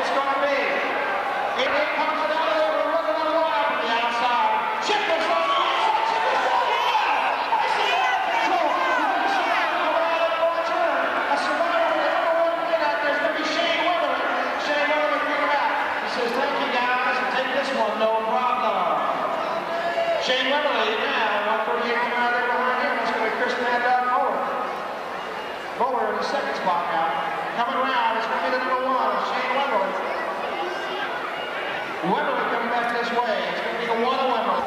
It's going to be. It comes down there. We're running on the wire from the outside. Chip is on the outside. Chip is on the outside. It's the control. A survivor with the number one win out there is going to be Shane Weatherly. Shane Weatherly coming out. He says, thank you guys, and take this one, no problem. Shane Weatherly now, 138 coming out there behind him. That's going to be Chris Mad Dog Mower. Mower in the second spot now. Coming around, it's going to be the number one, Shane Weatherly. Weatherly coming back this way. It's going to be the one of Weatherly.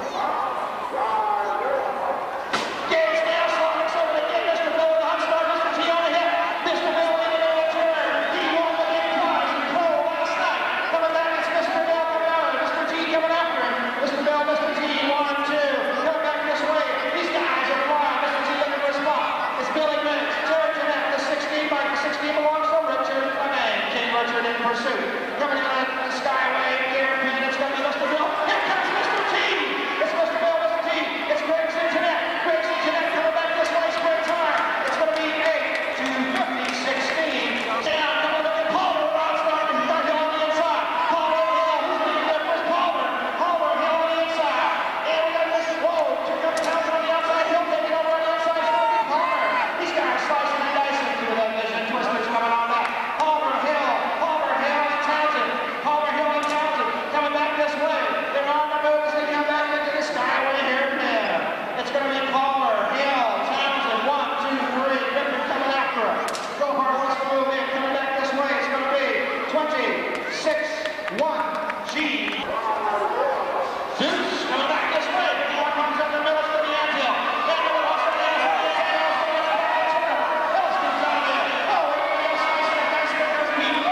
Gates now slowing us over the gate. Mr. Bill with the hot start. Mr. T on the hit. Mr. Bill in the middle turn. He won the big prize in Cole last night. Coming back, it's Mr. Bill coming out. Mr. T coming after him. Mr. Bill, Mr. T, 1, 2. Coming back this way. These guys are flying. Mr. T looking for a spot. It's Billy Mix. George Jeanette, the 16 bike. The 16 belongs to Richard Clement. King Richard in pursuit. Coming out the Skyway. It's going to be Mr. Bill. Here comes Mr. T. It's Mr. Bill, Mr. T. It's Griggs and Jeanette. Griggs and Jeanette coming back this way. Spring time. It's going to be 8 to 50, 16. Down, coming up at Palmer. Ron starting. He's got Hill on the inside. Palmer, Hill. Who's leading there? First Palmer. Palmer, Hill on the inside. And we got this. Whoa. Two Curtis Townsend on the outside. Hill taking over on the outside. It's going to be Palmer. These guys slicing and dicing through that vision. Twisters coming on back. Palmer, Hill. Palmer, Hill, and Townsend. Palmer, Hill, and Townsend. Coming back this way. They're on the move as they come back into the Skyway here and there. It's going to be Palmer, Hill, Townsend, 1, 2, 3. Griffin coming after him. Gohart wants to move in. Coming back this way. It's going to be 26, 1, G. Zeus coming back this way. Big one comes up the middle. It's going to be Anthill. Anthill wants to dance. Ellis comes out of there. Oh, everybody else slicing and dicing. There's Pete.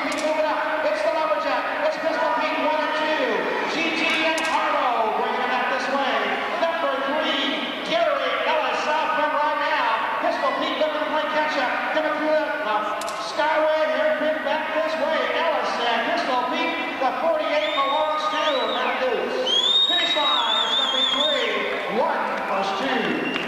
Pete moving up. It's the Lumberjack. It's Pistol Pete, 1 and 2. GG and Harlow bringing it back this way. Number 3, Gary Ellis out from right now. Pistol Pete looking to play catch-up. Coming through the Skyway hairpin back this way. Ellis and Pistol Pete. The 48 belongs to Motos. Finish line. It's going to be 3, 1 plus 2.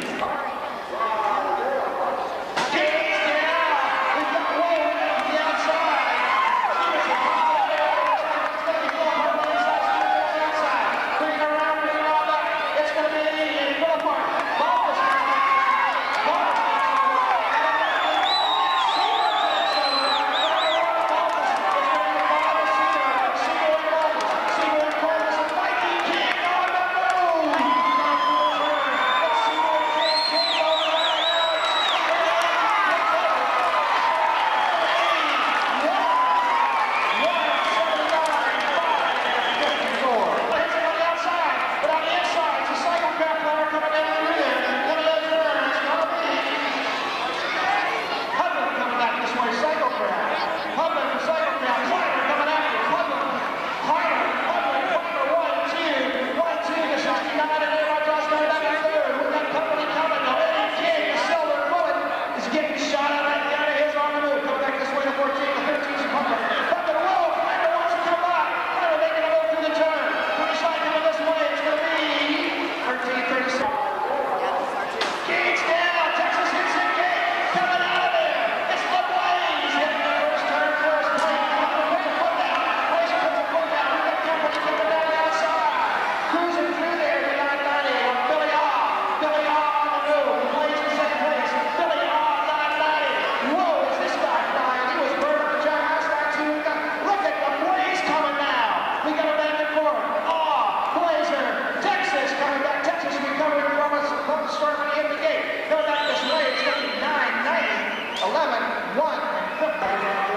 One, and